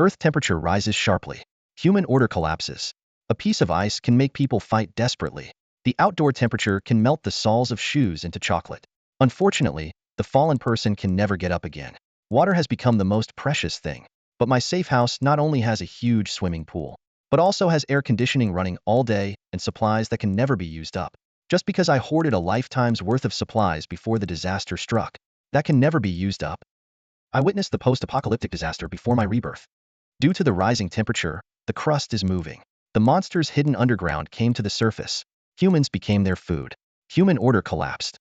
Earth temperature rises sharply. Human order collapses. A piece of ice can make people fight desperately. The outdoor temperature can melt the soles of shoes into chocolate. Unfortunately, the fallen person can never get up again. Water has become the most precious thing. But my safe house not only has a huge swimming pool, but also has air conditioning running all day and supplies that can never be used up. Just because I hoarded a lifetime's worth of supplies before the disaster struck, that can never be used up. I witnessed the post-apocalyptic disaster before my rebirth. Due to the rising temperature, the crust is moving. The monsters hidden underground came to the surface. Humans became their food. Human order collapsed.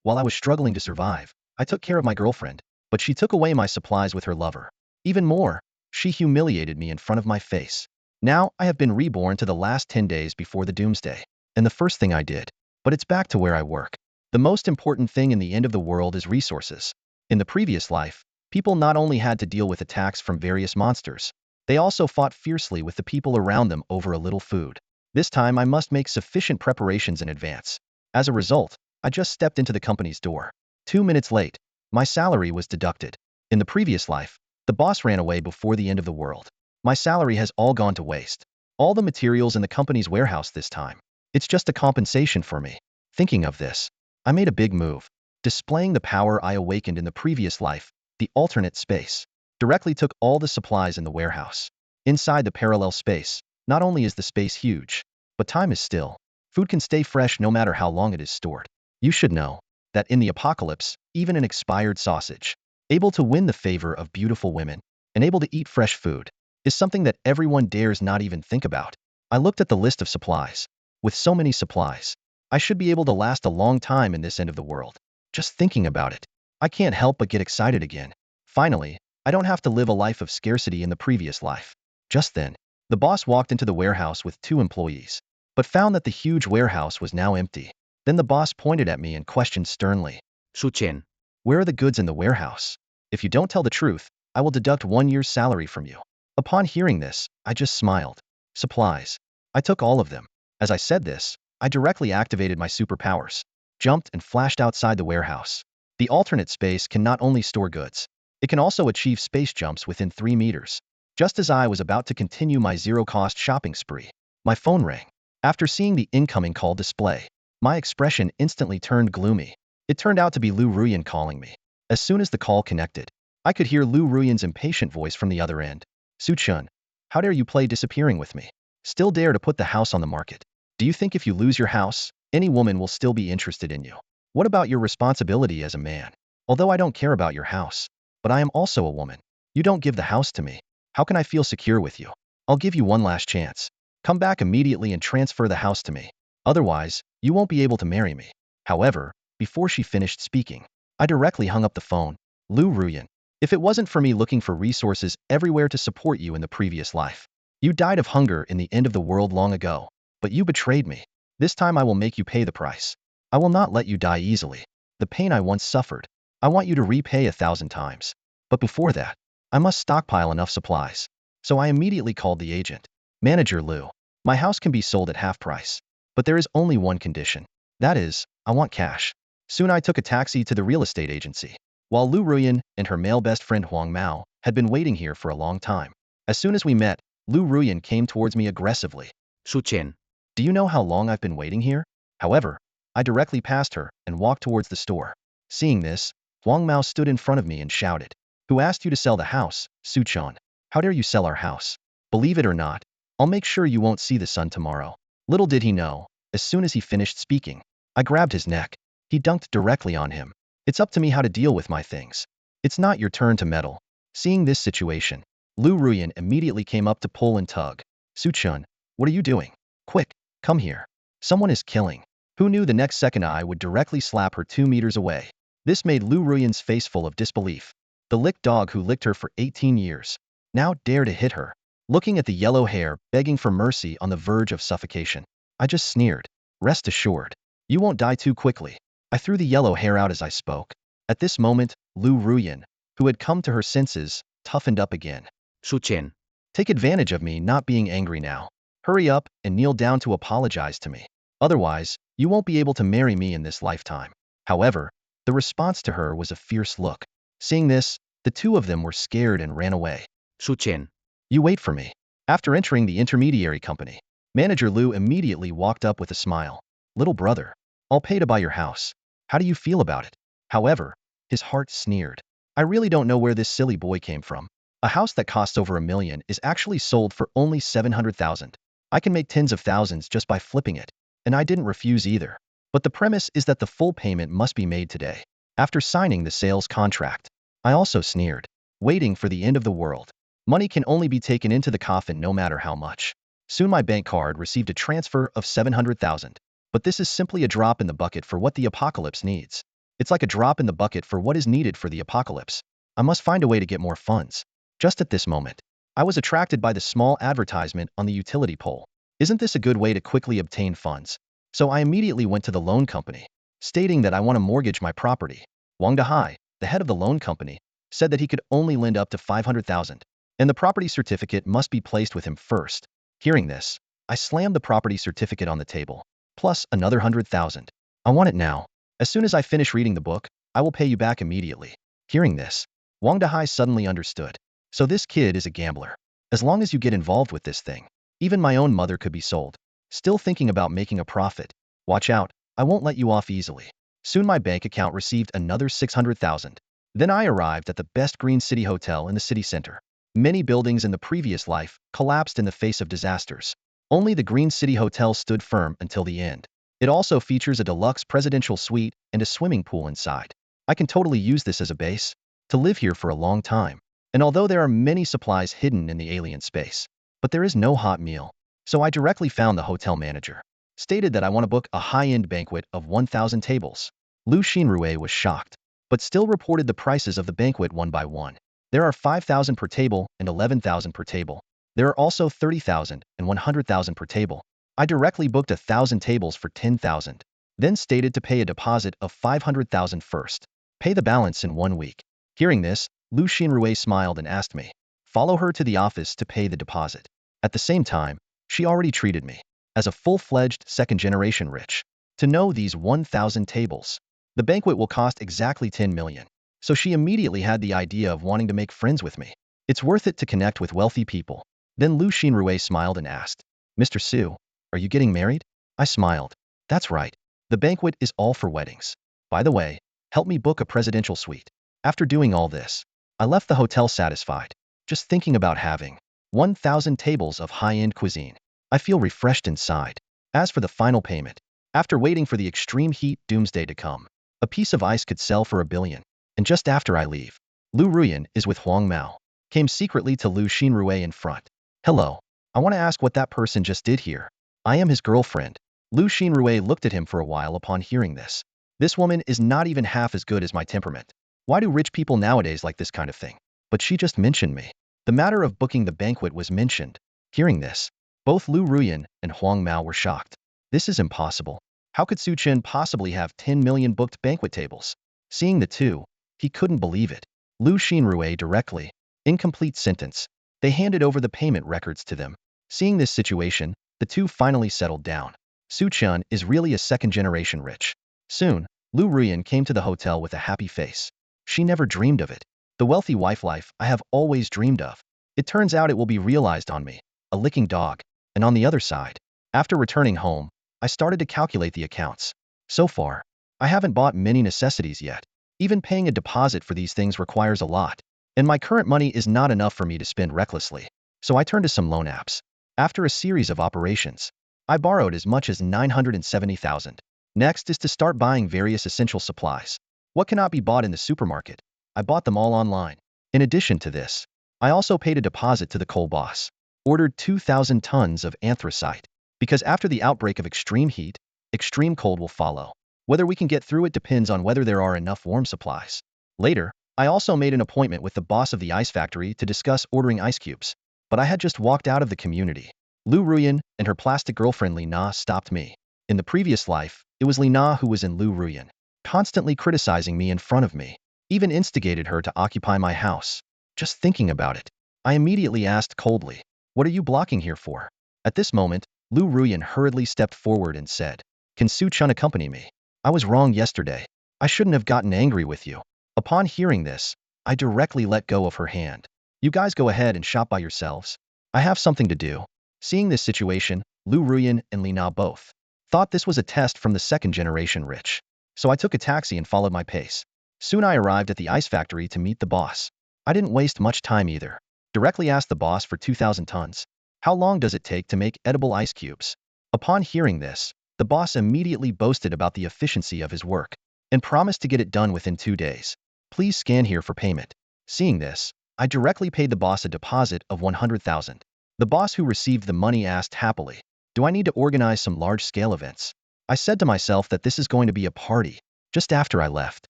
While I was struggling to survive, I took care of my girlfriend, but she took away my supplies with her lover. Even more, she humiliated me in front of my face. Now I have been reborn to the last 10 days before the doomsday. And the first thing I did, but it's back to where I work. The most important thing in the end of the world is resources. In the previous life, people not only had to deal with attacks from various monsters, they also fought fiercely with the people around them over a little food. This time I must make sufficient preparations in advance. As a result, I just stepped into the company's door. 2 minutes late, my salary was deducted. In the previous life, the boss ran away before the end of the world. My salary has all gone to waste. All the materials in the company's warehouse this time. It's just a compensation for me. Thinking of this, I made a big move. Displaying the power I awakened in the previous life, the alternate space directly took all the supplies in the warehouse. Inside the parallel space, not only is the space huge, but time is still. Food can stay fresh no matter how long it is stored. You should know that in the apocalypse, even an expired sausage, able to win the favor of beautiful women, and able to eat fresh food, is something that everyone dares not even think about. I looked at the list of supplies. With so many supplies, I should be able to last a long time in this end of the world. Just thinking about it, I can't help but get excited again. Finally, I don't have to live a life of scarcity in the previous life. Just then, the boss walked into the warehouse with 2 employees, but found that the huge warehouse was now empty. Then the boss pointed at me and questioned sternly, Su-chen, "Where are the goods in the warehouse? If you don't tell the truth, I will deduct 1 year's salary from you." Upon hearing this, I just smiled. Supplies. I took all of them. As I said this, I directly activated my superpowers, jumped and flashed outside the warehouse. The alternate space can not only store goods, it can also achieve space jumps within 3 meters. Just as I was about to continue my zero-cost shopping spree, my phone rang. After seeing the incoming call display, my expression instantly turned gloomy. It turned out to be Lu Ruyan calling me. As soon as the call connected, I could hear Lu Ruyan's impatient voice from the other end. "Su-chun, how dare you play disappearing with me? Still dare to put the house on the market? Do you think if you lose your house, any woman will still be interested in you? What about your responsibility as a man? Although I don't care about your house, but I am also a woman. You don't give the house to me. How can I feel secure with you? I'll give you one last chance. Come back immediately and transfer the house to me. Otherwise, you won't be able to marry me." However, before she finished speaking, I directly hung up the phone. "Lu Ruyan, if it wasn't for me looking for resources everywhere to support you in the previous life, you died of hunger in the end of the world long ago. But you betrayed me. This time I will make you pay the price. I will not let you die easily. The pain I once suffered, I want you to repay 1,000 times. But before that, I must stockpile enough supplies." So I immediately called the agent. "Manager Lu, my house can be sold at half price. But there is only one condition. That is, I want cash." Soon I took a taxi to the real estate agency, while Lu Ruyan and her male best friend Huang Mao had been waiting here for a long time. As soon as we met, Lu Ruyan came towards me aggressively. Su-chen, "Do you know how long I've been waiting here?" However, I directly passed her and walked towards the store. Seeing this, Huang Mao stood in front of me and shouted, "Who asked you to sell the house, Su-chan? How dare you sell our house? Believe it or not, I'll make sure you won't see the sun tomorrow." Little did he know, as soon as he finished speaking, I grabbed his neck. He dunked directly on him. "It's up to me how to deal with my things. It's not your turn to meddle." Seeing this situation, Lu Ruyan immediately came up to pull and tug. "Su-chun, what are you doing? Quick, come here. Someone is killing." Who knew the next second I would directly slap her 2 meters away? This made Lu Ruyan's face full of disbelief. The licked dog who licked her for 18 years now dared to hit her. Looking at the yellow hair begging for mercy on the verge of suffocation, I just sneered. "Rest assured, you won't die too quickly." I threw the yellow hair out as I spoke. At this moment, Lu Ruyan, who had come to her senses, toughened up again. Su-chen, "Take advantage of me not being angry now. Hurry up and kneel down to apologize to me. Otherwise, you won't be able to marry me in this lifetime." However, the response to her was a fierce look. Seeing this, the two of them were scared and ran away. Su-chen, You wait for me. After entering the intermediary company, Manager Lu immediately walked up with a smile. Little brother, I'll pay to buy your house. How do you feel about it? However, his heart sneered. I really don't know where this silly boy came from. A house that costs over $1 million is actually sold for only 700,000. I can make tens of thousands just by flipping it, and I didn't refuse either. But the premise is that the full payment must be made today. After signing the sales contract, I also sneered, waiting for the end of the world. Money can only be taken into the coffin no matter how much. Soon my bank card received a transfer of 700,000. But this is simply a drop in the bucket for what the apocalypse needs. It's like a drop in the bucket for what is needed for the apocalypse. I must find a way to get more funds. Just at this moment, I was attracted by the small advertisement on the utility pole. Isn't this a good way to quickly obtain funds? So I immediately went to the loan company, stating that I want to mortgage my property. Wang Dahai, the head of the loan company, said that he could only lend up to 500,000, and the property certificate must be placed with him first. Hearing this, I slammed the property certificate on the table, plus another 100,000. I want it now. As soon as I finish reading the book, I will pay you back immediately. Hearing this, Wang Dahai suddenly understood. So this kid is a gambler. As long as you get involved with this thing, even my own mother could be sold. Still thinking about making a profit. Watch out, I won't let you off easily. Soon my bank account received another 600,000. Then I arrived at the best Green City Hotel in the city center. Many buildings in the previous life collapsed in the face of disasters. Only the Green City Hotel stood firm until the end. It also features a deluxe presidential suite and a swimming pool inside. I can totally use this as a base to live here for a long time. And although there are many supplies hidden in the alien space, but there is no hot meal. So I directly found the hotel manager, stated that I want to book a high-end banquet of 1,000 tables. Lu Xinrui was shocked, but still reported the prices of the banquet one by one. There are 5,000 per table and 11,000 per table. There are also 30,000 and 100,000 per table. I directly booked 1,000 tables for 10,000, then stated to pay a deposit of 500,000 first. Pay the balance in 1 week. Hearing this, Lu Xinrui smiled and asked me, follow her to the office to pay the deposit. At the same time, she already treated me as a full-fledged second-generation rich. To know these 1,000 tables, the banquet will cost exactly 10 million. So she immediately had the idea of wanting to make friends with me. It's worth it to connect with wealthy people. Then Lu Xinrui smiled and asked, Mr. Su, are you getting married? I smiled. That's right. The banquet is all for weddings. By the way, help me book a presidential suite. After doing all this, I left the hotel satisfied, just thinking about having 1,000 tables of high-end cuisine. I feel refreshed inside. As for the final payment, after waiting for the extreme heat doomsday to come, a piece of ice could sell for 1 billion. And just after I leave, Lu Ruyan is with Huang Mao, came secretly to Lu Xinrui in front. Hello, I want to ask what that person just did here. I am his girlfriend. Lu Xinrui looked at him for a while upon hearing this. This woman is not even half as good as my temperament. Why do rich people nowadays like this kind of thing? But she just mentioned me. The matter of booking the banquet was mentioned. Hearing this, both Lu Ruyan and Huang Mao were shocked. This is impossible. How could Su Chen possibly have 10 million booked banquet tables? Seeing the two, he couldn't believe it. Lu Xinrui directly, incomplete sentence. They handed over the payment records to them. Seeing this situation, the two finally settled down. Su Chen is really a second-generation rich. Soon, Lu Ruyan came to the hotel with a happy face. She never dreamed of it. The wealthy wife life I have always dreamed of. It turns out it will be realized on me, a licking dog. And on the other side, after returning home, I started to calculate the accounts. So far, I haven't bought many necessities yet. Even paying a deposit for these things requires a lot. And my current money is not enough for me to spend recklessly. So I turned to some loan apps. After a series of operations, I borrowed as much as 970,000. Next is to start buying various essential supplies. What cannot be bought in the supermarket? I bought them all online. In addition to this, I also paid a deposit to the coal boss. Ordered 2,000 tons of anthracite. Because after the outbreak of extreme heat, extreme cold will follow. Whether we can get through it depends on whether there are enough warm supplies. Later, I also made an appointment with the boss of the ice factory to discuss ordering ice cubes. But I had just walked out of the community. Lu Ruyan and her plastic girlfriend Li Na stopped me. In the previous life, it was Li Na who was in Lu Ruyan, constantly criticizing me in front of me. Even instigated her to occupy my house. Just thinking about it, I immediately asked coldly, what are you blocking here for? At this moment, Lu Ruyan hurriedly stepped forward and said, can Su Chun accompany me? I was wrong yesterday. I shouldn't have gotten angry with you. Upon hearing this, I directly let go of her hand. You guys go ahead and shop by yourselves. I have something to do. Seeing this situation, Lu Ruyan and Li Na both thought this was a test from the second generation rich. So I took a taxi and followed my pace. Soon I arrived at the ice factory to meet the boss. I didn't waste much time either. Directly asked the boss for 2,000 tons. How long does it take to make edible ice cubes? Upon hearing this, the boss immediately boasted about the efficiency of his work and promised to get it done within 2 days. Please scan here for payment. Seeing this, I directly paid the boss a deposit of 100,000. The boss who received the money asked happily, do I need to organize some large-scale events? I said to myself that this is going to be a party. Just after I left,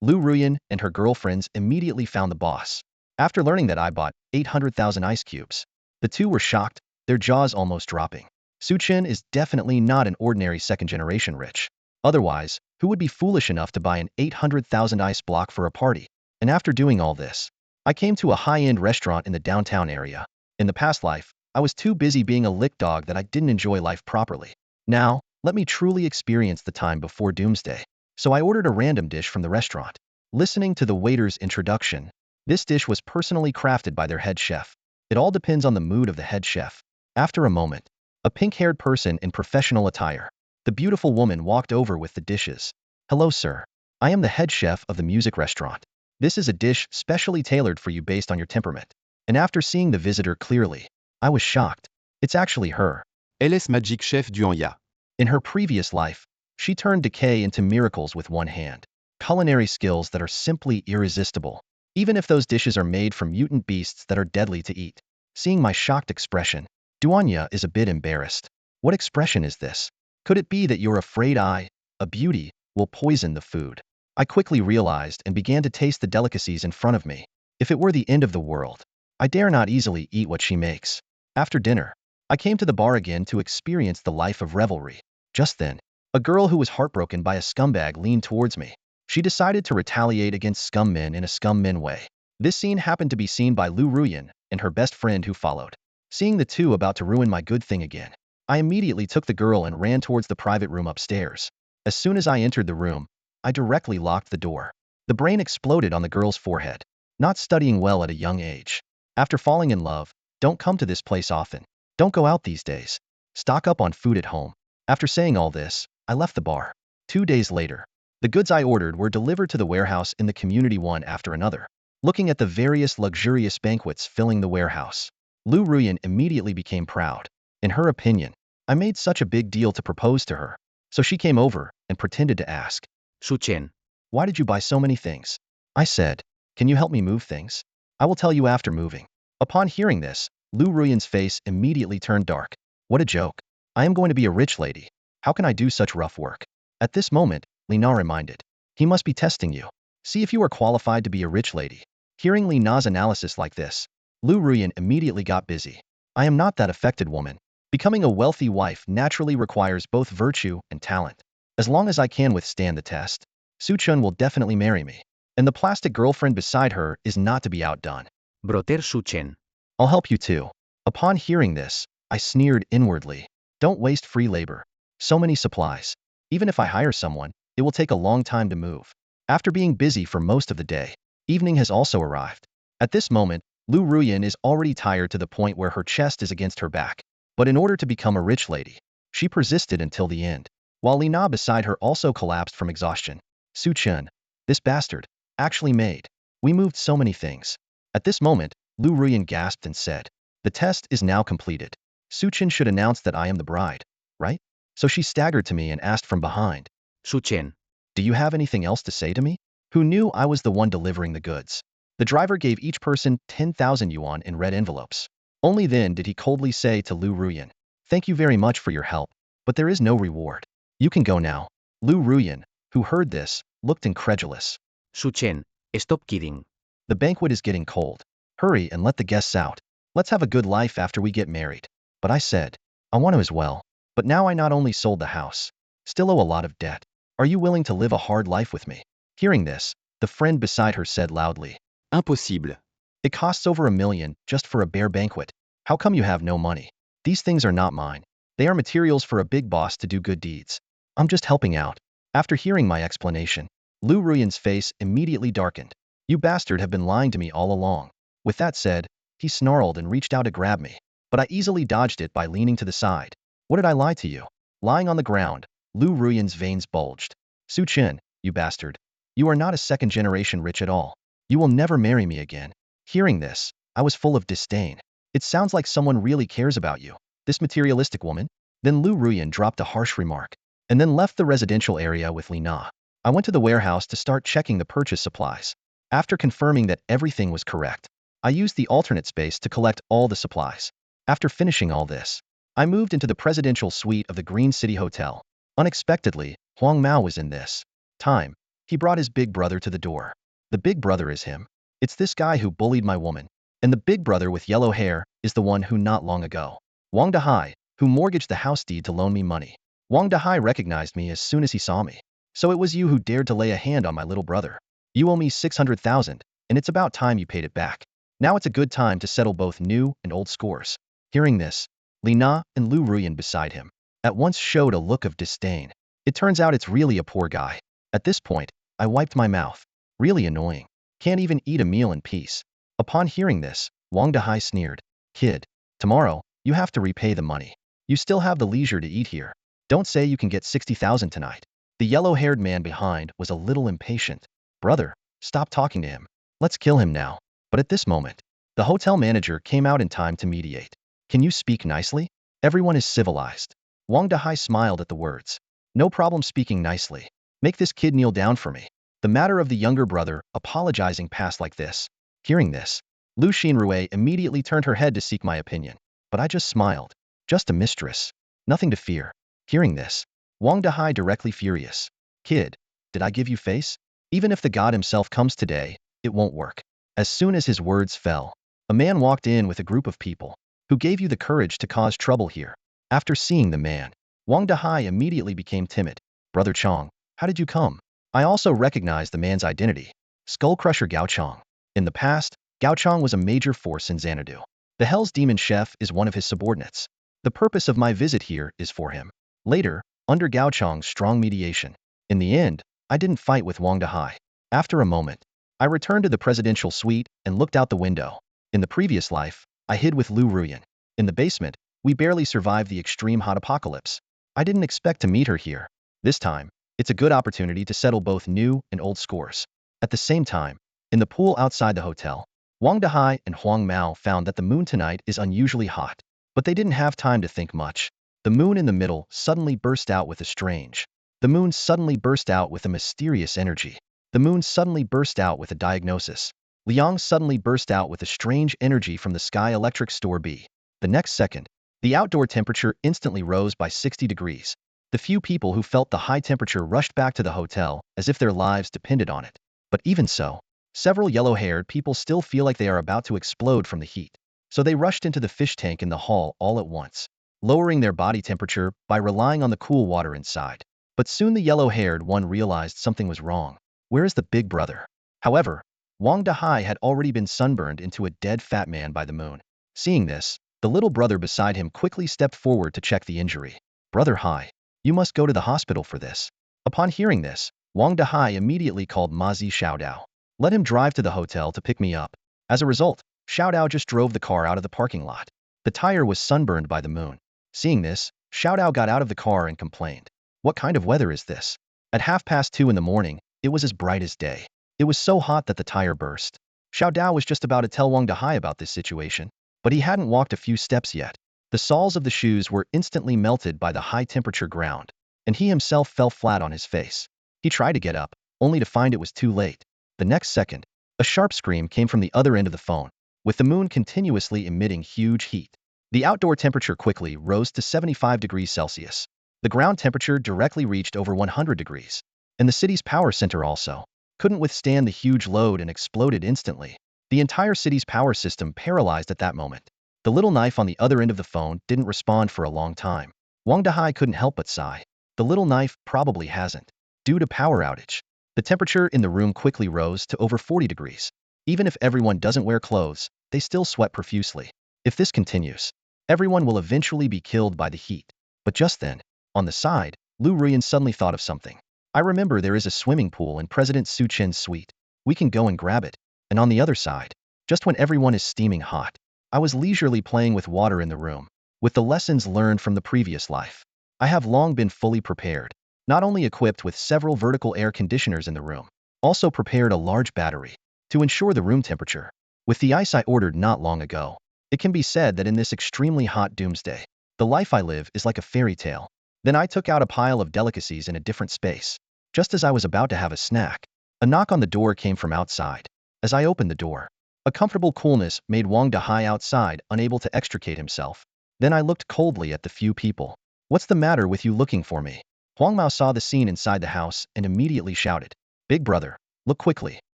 Lu Ruyan and her girlfriends immediately found the boss. After learning that I bought 800,000 ice cubes, the two were shocked, their jaws almost dropping. Su Chen is definitely not an ordinary second-generation rich. Otherwise, who would be foolish enough to buy an 800,000 ice block for a party? And after doing all this, I came to a high-end restaurant in the downtown area. In the past life, I was too busy being a lick dog that I didn't enjoy life properly. Now, let me truly experience the time before doomsday. So I ordered a random dish from the restaurant. Listening to the waiter's introduction, this dish was personally crafted by their head chef. It all depends on the mood of the head chef. After a moment, a pink-haired person in professional attire, the beautiful woman walked over with the dishes. Hello, sir. I am the head chef of the music restaurant. This is a dish specially tailored for you based on your temperament. And after seeing the visitor clearly, I was shocked. It's actually her. Elle est Magic Chef du Anya. In her previous life, she turned decay into miracles with one hand. Culinary skills that are simply irresistible, even if those dishes are made from mutant beasts that are deadly to eat. Seeing my shocked expression, Duanya is a bit embarrassed. What expression is this? Could it be that you're afraid I, a beauty, will poison the food? I quickly realized and began to taste the delicacies in front of me. If it were the end of the world, I dare not easily eat what she makes. After dinner, I came to the bar again to experience the life of revelry. Just then, a girl who was heartbroken by a scumbag leaned towards me. She decided to retaliate against scum men in a scum men way. This scene happened to be seen by Lu Ruyan and her best friend who followed. Seeing the two about to ruin my good thing again, I immediately took the girl and ran towards the private room upstairs. As soon as I entered the room, I directly locked the door. The brain exploded on the girl's forehead. Not studying well at a young age. After falling in love, don't come to this place often. Don't go out these days. Stock up on food at home. After saying all this, I left the bar. 2 days later, the goods I ordered were delivered to the warehouse in the community one after another. Looking at the various luxurious banquets filling the warehouse, Lu Ruyan immediately became proud. In her opinion, I made such a big deal to propose to her. So she came over and pretended to ask, Su Chen. why did you buy so many things? I said, can you help me move things? I will tell you after moving. Upon hearing this, Lu Ruyan's face immediately turned dark. What a joke. I am going to be a rich lady. How can I do such rough work? At this moment, Li Na reminded. He must be testing you. See if you are qualified to be a rich lady. Hearing Li Na's analysis like this, Lu Ruyan immediately got busy. I am not that affected woman. Becoming a wealthy wife naturally requires both virtue and talent. As long as I can withstand the test, Su Chen will definitely marry me. And the plastic girlfriend beside her is not to be outdone. Broter Su Chen. I'll help you too. Upon hearing this, I sneered inwardly. Don't waste free labor. So many supplies. Even if I hire someone, it will take a long time to move. After being busy for most of the day, evening has also arrived. At this moment, Lu Ruyan is already tired to the point where her chest is against her back. But in order to become a rich lady, she persisted until the end. While Li Na beside her also collapsed from exhaustion. Su Chen, this bastard, actually made. We moved so many things. At this moment, Lu Ruyan gasped and said, the test is now completed. Su Chen should announce that I am the bride, right? So she staggered to me and asked from behind, Su Chen. do you have anything else to say to me? Who knew I was the one delivering the goods? The driver gave each person 10,000 yuan in red envelopes. Only then did he coldly say to Lu Ruyan, thank you very much for your help, but there is no reward. You can go now. Lu Ruyan, who heard this, looked incredulous. Su Chen. Stop kidding. The banquet is getting cold. Hurry and let the guests out. Let's have a good life after we get married. But I said, I want to as well. But now I not only sold the house, still owe a lot of debt. Are you willing to live a hard life with me? Hearing this, the friend beside her said loudly, Impossible. it costs over 1 million just for a bare banquet. How come you have no money? These things are not mine. They are materials for a big boss to do good deeds. I'm just helping out. After hearing my explanation, Lu Ruyan's face immediately darkened. You bastard have been lying to me all along. With that said, He snarled and reached out to grab me, but I easily dodged it by leaning to the side. What did I lie to you? Lying on the ground, Lu Ruyan's veins bulged. Su Chen, you bastard. You are not a second-generation rich at all. You will never marry me again. Hearing this, I was full of disdain. It sounds like someone really cares about you. This materialistic woman? Then Lu Ruyan dropped a harsh remark, and then left the residential area with Li Na. I went to the warehouse to start checking the purchase supplies. After confirming that everything was correct, I used the alternate space to collect all the supplies. After finishing all this, I moved into the presidential suite of the Green City Hotel. Unexpectedly, Huang Mao was in this time. He brought his big brother to the door. The big brother is him. It's this guy who bullied my woman. And the big brother with yellow hair is the one who not long ago. Wang Dahai, who mortgaged the house deed to loan me money. Wang Dahai recognized me as soon as he saw me. So it was you who dared to lay a hand on my little brother. You owe me 600,000, and it's about time you paid it back. Now it's a good time to settle both new and old scores. Hearing this, Li Na and Lu Ruyan beside him at once showed a look of disdain. It turns out it's really a poor guy. At this point, I wiped my mouth. Really annoying. Can't even eat a meal in peace. Upon hearing this, Wang Dahai sneered. Kid, tomorrow, you have to repay the money. You still have the leisure to eat here. Don't say you can get 60,000 tonight. The yellow-haired man behind was a little impatient. Brother, stop talking to him. Let's kill him now. But at this moment, the hotel manager came out in time to mediate. Can you speak nicely? Everyone is civilized. Wang Dahai smiled at the words. No problem speaking nicely. Make this kid kneel down for me. The matter of the younger brother apologizing passed like this. Hearing this, Lu Xinrui immediately turned her head to seek my opinion. But I just smiled. Just a mistress. Nothing to fear. Hearing this, Wang Dahai directly furious. Kid, did I give you face? Even if the god himself comes today, it won't work. As soon as his words fell, a man walked in with a group of people. Who gave you the courage to cause trouble here? After seeing the man, Wang Dahai immediately became timid. Brother Chong, how did you come? I also recognized the man's identity. Skull Crusher Gao Chong. In the past, Gao Chong was a major force in Xanadu. The Hell's Demon Chef is one of his subordinates. The purpose of my visit here is for him. Later, under Gao Chong's strong mediation. In the end, I didn't fight with Wang Dahai. After a moment, I returned to the presidential suite and looked out the window. In the previous life, I hid with Lu Ruyan. In the basement, we barely survived the extreme hot apocalypse. I didn't expect to meet her here. This time, it's a good opportunity to settle both new and old scores. At the same time, in the pool outside the hotel, Wang Dahai and Huang Mao found that the moon tonight is unusually hot. But they didn't have time to think much. The moon in the middle suddenly burst out with a strange. The moon suddenly burst out with a mysterious energy. The moon suddenly burst out with a diagnosis. Liang suddenly burst out with a strange energy from the Sky Electric Store B. The next second, the outdoor temperature instantly rose by 60 degrees. The few people who felt the high temperature rushed back to the hotel as if their lives depended on it. But even so, several yellow-haired people still feel like they are about to explode from the heat. So they rushed into the fish tank in the hall all at once, lowering their body temperature by relying on the cool water inside. But soon the yellow-haired one realized something was wrong. Where is the big brother? However, Wang Dahai had already been sunburned into a dead fat man by the moon. Seeing this, the little brother beside him quickly stepped forward to check the injury. Brother Hai, you must go to the hospital for this. Upon hearing this, Wang Dahai immediately called Mazi Xiaodao. Let him drive to the hotel to pick me up. As a result, Xiaodao just drove the car out of the parking lot. The tire was sunburned by the moon. Seeing this, Xiaodao got out of the car and complained. What kind of weather is this? At 2:30 in the morning, it was as bright as day. It was so hot that the tire burst. Xiaodao was just about to tell Wang Dahai about this situation, but he hadn't walked a few steps yet. The soles of the shoes were instantly melted by the high-temperature ground, and he himself fell flat on his face. He tried to get up, only to find it was too late. The next second, a sharp scream came from the other end of the phone, with the moon continuously emitting huge heat. The outdoor temperature quickly rose to 75 degrees Celsius. The ground temperature directly reached over 100 degrees, and the city's power center also couldn't withstand the huge load and exploded instantly. The entire city's power system paralyzed at that moment. The little knife on the other end of the phone didn't respond for a long time. Wang Dahai couldn't help but sigh. The little knife probably hasn't. Due to power outage, the temperature in the room quickly rose to over 40 degrees. Even if everyone doesn't wear clothes, they still sweat profusely. If this continues, everyone will eventually be killed by the heat. But just then, on the side, Lu Ruyan suddenly thought of something. I remember there is a swimming pool in President Su Chen's suite. We can go and grab it. And on the other side, just when everyone is steaming hot, I was leisurely playing with water in the room, with the lessons learned from the previous life. I have long been fully prepared, not only equipped with several vertical air conditioners in the room, also prepared a large battery to ensure the room temperature. With the ice I ordered not long ago, it can be said that in this extremely hot doomsday, the life I live is like a fairy tale. Then I took out a pile of delicacies in a different space. Just as I was about to have a snack, a knock on the door came from outside. As I opened the door, a comfortable coolness made Wang Dahai outside unable to extricate himself. Then I looked coldly at the few people. What's the matter with you looking for me? Huang Mao saw the scene inside the house and immediately shouted, Big brother, look quickly.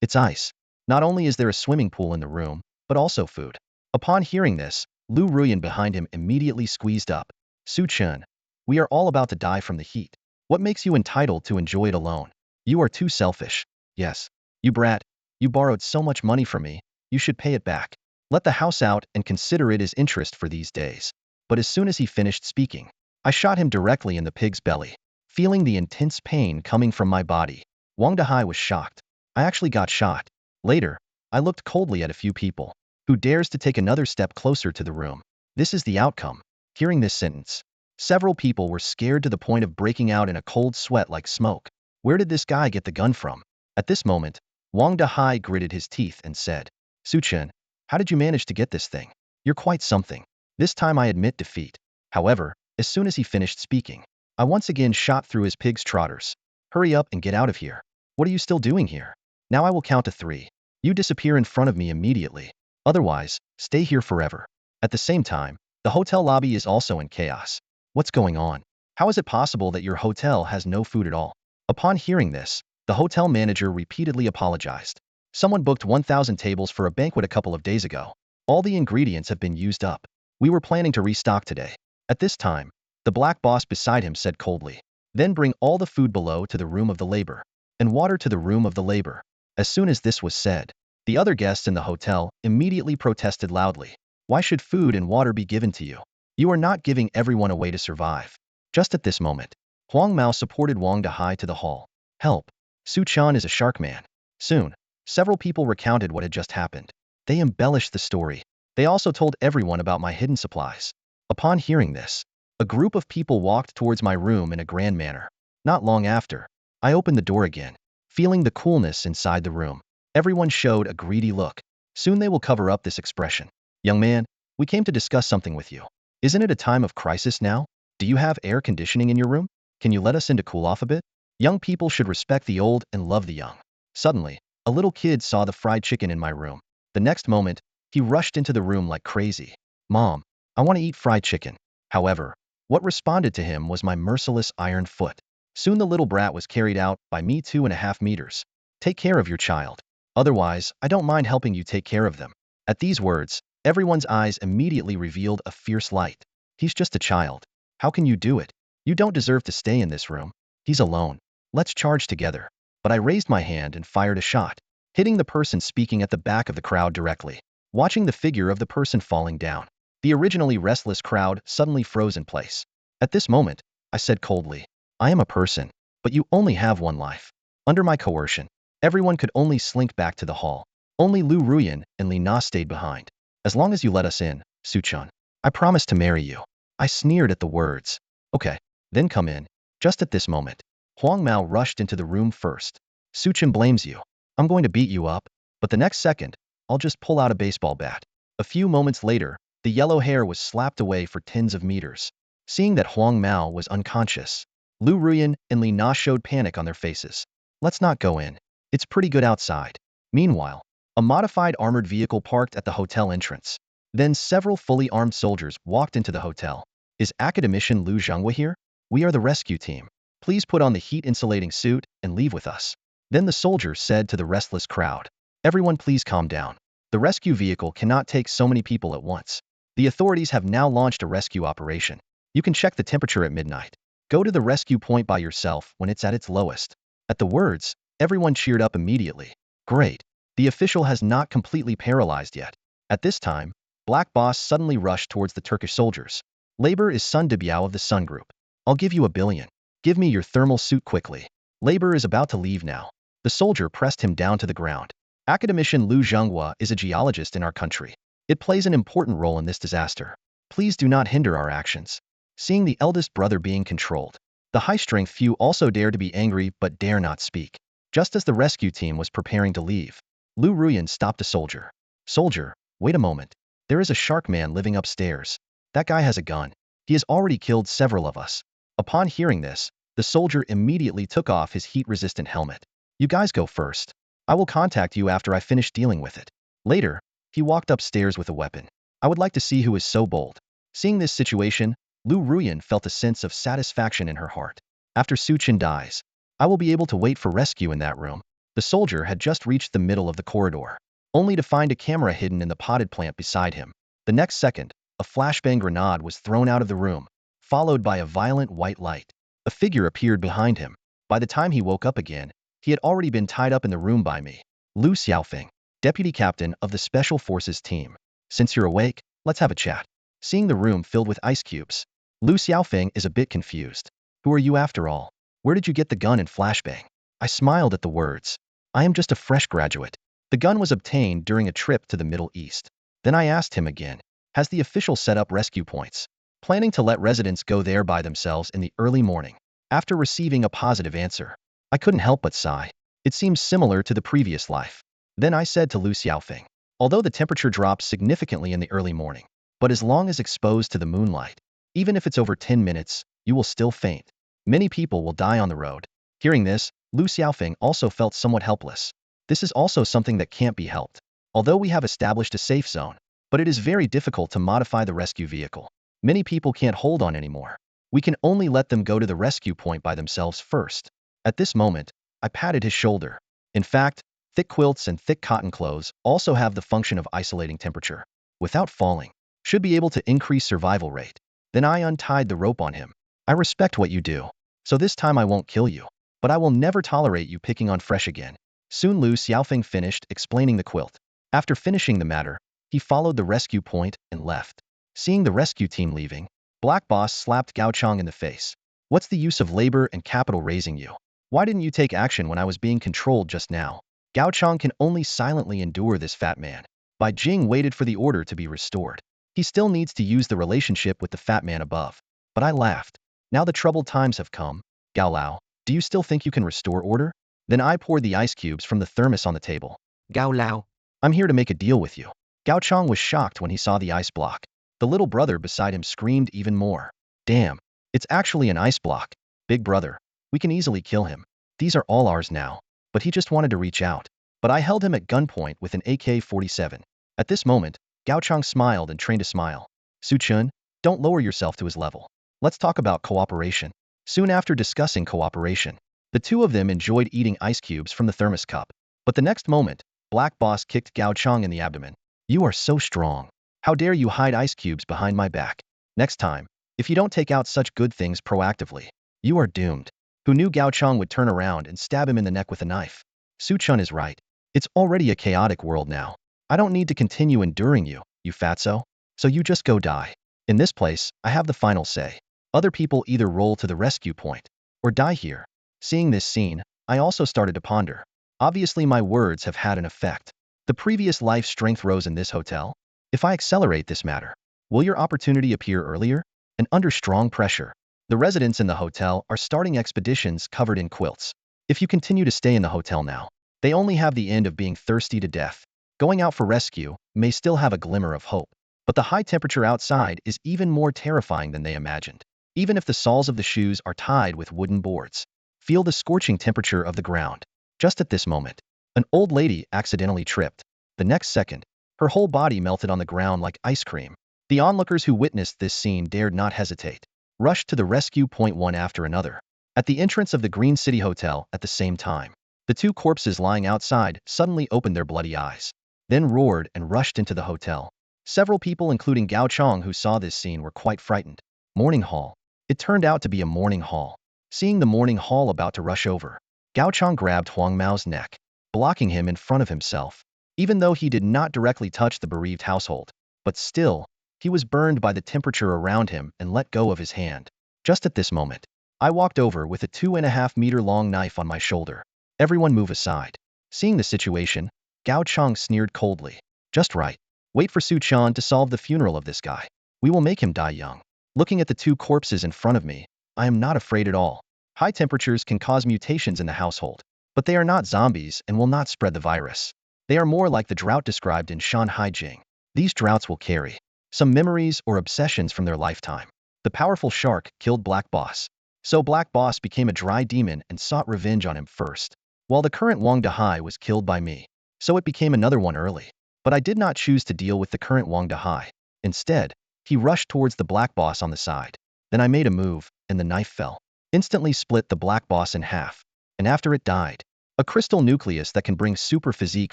It's ice. Not only is there a swimming pool in the room, but also food. Upon hearing this, Lu Ruyan behind him immediately squeezed up. Su Chen, we are all about to die from the heat. What makes you entitled to enjoy it alone? You are too selfish. Yes. You brat. You borrowed so much money from me. You should pay it back. Let the house out and consider it as interest for these days. But as soon as he finished speaking, I shot him directly in the pig's belly. Feeling the intense pain coming from my body, Wang Dahai was shocked. I actually got shot. Later, I looked coldly at a few people. Who dares to take another step closer to the room? This is the outcome. Hearing this sentence, several people were scared to the point of breaking out in a cold sweat like smoke. Where did this guy get the gun from? At this moment, Wang Dahai gritted his teeth and said, Su Chen, how did you manage to get this thing? You're quite something. This time I admit defeat. However, as soon as he finished speaking, I once again shot through his pig's trotters. Hurry up and get out of here. What are you still doing here? Now I will count to 3. You disappear in front of me immediately. Otherwise, stay here forever. At the same time, the hotel lobby is also in chaos. What's going on? How is it possible that your hotel has no food at all? Upon hearing this, the hotel manager repeatedly apologized. Someone booked 1,000 tables for a banquet a couple of days ago. All the ingredients have been used up. We were planning to restock today. At this time, the black boss beside him said coldly, Then bring all the food below to the room of the labor, and water to the room of the labor. As soon as this was said, the other guests in the hotel immediately protested loudly. Why should food and water be given to you? You are not giving everyone a way to survive. Just at this moment, Huang Mao supported Wang Dahai to the hall. Help! Su Chan is a shark man. Soon, several people recounted what had just happened. They embellished the story. They also told everyone about my hidden supplies. Upon hearing this, a group of people walked towards my room in a grand manner. Not long after, I opened the door again, feeling the coolness inside the room. Everyone showed a greedy look. Soon they will cover up this expression. Young man, we came to discuss something with you. Isn't it a time of crisis now? Do you have air conditioning in your room? Can you let us in to cool off a bit? Young people should respect the old and love the young. Suddenly, a little kid saw the fried chicken in my room. The next moment, he rushed into the room like crazy. Mom, I want to eat fried chicken. However, what responded to him was my merciless iron foot. Soon the little brat was carried out by me 2.5 meters. Take care of your child. Otherwise, I don't mind helping you take care of them. At these words, everyone's eyes immediately revealed a fierce light. He's just a child. How can you do it? You don't deserve to stay in this room. He's alone. Let's charge together. But I raised my hand and fired a shot, hitting the person speaking at the back of the crowd directly. Watching the figure of the person falling down, the originally restless crowd suddenly froze in place. At this moment, I said coldly, I am a person, but you only have one life. Under my coercion, everyone could only slink back to the hall. Only Lu Ruyan and Li Na stayed behind. As long as you let us in, Suchan, I promise to marry you. I sneered at the words. Okay, then come in. Just at this moment, Huang Mao rushed into the room first. Suchan blames you. I'm going to beat you up, but the next second, I'll just pull out a baseball bat. A few moments later, the yellow hair was slapped away for tens of meters. Seeing that Huang Mao was unconscious, Lu Ruyan and Li Na showed panic on their faces. Let's not go in. It's pretty good outside. Meanwhile, a modified armored vehicle parked at the hotel entrance. Then several fully armed soldiers walked into the hotel. Is Academician Lu Zhonghua here? We are the rescue team. Please put on the heat-insulating suit and leave with us. Then the soldier said to the restless crowd, Everyone please calm down. The rescue vehicle cannot take so many people at once. The authorities have now launched a rescue operation. You can check the temperature at midnight. Go to the rescue point by yourself when it's at its lowest. At the words, everyone cheered up immediately. Great. The official has not completely paralyzed yet. At this time, Black Boss suddenly rushed towards the Turkish soldiers. Labor is Sun Debiao of the Sun Group. I'll give you $1 billion. Give me your thermal suit quickly. Labor is about to leave now. The soldier pressed him down to the ground. Academician Lu Zhonghua is a geologist in our country. It plays an important role in this disaster. Please do not hinder our actions. Seeing the eldest brother being controlled, the high-strength few also dare to be angry but dare not speak. Just as the rescue team was preparing to leave, Lu Ruyan stopped a soldier. Soldier, wait a moment. There is a shark man living upstairs. That guy has a gun. He has already killed several of us. Upon hearing this, the soldier immediately took off his heat-resistant helmet. You guys go first. I will contact you after I finish dealing with it. Later, he walked upstairs with a weapon. I would like to see who is so bold. Seeing this situation, Lu Ruyan felt a sense of satisfaction in her heart. After Su Chen dies, I will be able to wait for rescue in that room. The soldier had just reached the middle of the corridor, only to find a camera hidden in the potted plant beside him. The next second, a flashbang grenade was thrown out of the room, followed by a violent white light. A figure appeared behind him. By the time he woke up again, he had already been tied up in the room by me. Lu Xiaofeng, deputy captain of the Special Forces team. Since you're awake, let's have a chat. Seeing the room filled with ice cubes, Lu Xiaofeng is a bit confused. Who are you after all? Where did you get the gun and flashbang? I smiled at the words. I am just a fresh graduate. The gun was obtained during a trip to the Middle East. Then I asked him again, has the official set up rescue points, planning to let residents go there by themselves in the early morning? After receiving a positive answer, I couldn't help but sigh. It seems similar to the previous life. Then I said to Lu Xiaofeng, although the temperature drops significantly in the early morning, but as long as exposed to the moonlight, even if it's over 10 minutes, you will still faint. Many people will die on the road. Hearing this, Lu Xiaofeng also felt somewhat helpless. This is also something that can't be helped. Although we have established a safe zone, but it is very difficult to modify the rescue vehicle. Many people can't hold on anymore. We can only let them go to the rescue point by themselves first. At this moment, I patted his shoulder. In fact, thick quilts and thick cotton clothes also have the function of isolating temperature, without falling. Should be able to increase survival rate. Then I untied the rope on him. I respect what you do, so this time I won't kill you, but I will never tolerate you picking on fresh again. Soon Lu Xiaofeng finished explaining the quilt. After finishing the matter, he followed the rescue point and left. Seeing the rescue team leaving, Black Boss slapped Gao Chong in the face. What's the use of labor and capital raising you? Why didn't you take action when I was being controlled just now? Gao Chong can only silently endure this fat man. Bai Jing waited for the order to be restored. He still needs to use the relationship with the fat man above. But I laughed. Now the troubled times have come. Gao Lao, do you still think you can restore order? Then I poured the ice cubes from the thermos on the table. Gao Lao. I'm here to make a deal with you. Gao Chong was shocked when he saw the ice block. The little brother beside him screamed even more. Damn, it's actually an ice block. Big brother, we can easily kill him. These are all ours now. But he just wanted to reach out. But I held him at gunpoint with an AK-47. At this moment, Gao Chong smiled and trained a smile. Su Chun, don't lower yourself to his level. Let's talk about cooperation. Soon after discussing cooperation, the two of them enjoyed eating ice cubes from the thermos cup. But the next moment, Black Boss kicked Gao Chong in the abdomen. You are so strong. How dare you hide ice cubes behind my back? Next time, if you don't take out such good things proactively, you are doomed. Who knew Gao Chong would turn around and stab him in the neck with a knife? Su Chun is right. It's already a chaotic world now. I don't need to continue enduring you, you fatso. So you just go die. In this place, I have the final say. Other people either roll to the rescue point or die here. Seeing this scene, I also started to ponder. Obviously my words have had an effect. The previous life strength rose in this hotel. If I accelerate this matter, will your opportunity appear earlier? And under strong pressure, the residents in the hotel are starting expeditions covered in quilts. If you continue to stay in the hotel now, they only have the end of being thirsty to death. Going out for rescue may still have a glimmer of hope, but the high temperature outside is even more terrifying than they imagined. Even if the soles of the shoes are tied with wooden boards, feel the scorching temperature of the ground. Just at this moment, an old lady accidentally tripped. The next second, her whole body melted on the ground like ice cream. The onlookers who witnessed this scene dared not hesitate, rushed to the rescue point one after another. At the entrance of the Green City Hotel at the same time, the two corpses lying outside suddenly opened their bloody eyes, then roared and rushed into the hotel. Several people including Gao Chong who saw this scene were quite frightened. Morning hall. It turned out to be a morning hall. Seeing the morning hall about to rush over, Gao Chong grabbed Huang Mao's neck, blocking him in front of himself. Even though he did not directly touch the bereaved household, but still, he was burned by the temperature around him and let go of his hand. Just at this moment, I walked over with a 2.5-meter-long knife on my shoulder. Everyone move aside. Seeing the situation, Gao Chong sneered coldly. Just right. Wait for Su Chan to solve the funeral of this guy. We will make him die young. Looking at the two corpses in front of me, I am not afraid at all. High temperatures can cause mutations in the household, but they are not zombies and will not spread the virus. They are more like the drought described in Shanghai Jing. These droughts will carry some memories or obsessions from their lifetime. The powerful shark killed Black Boss. So Black Boss became a dry demon and sought revenge on him first, while the current Wang Dahai was killed by me. So it became another one early. But I did not choose to deal with the current Wang Dahai. Instead, he rushed towards the Black Boss on the side. Then I made a move, and the knife fell. Instantly split the Black Boss in half. And after it died, a crystal nucleus that can bring super physique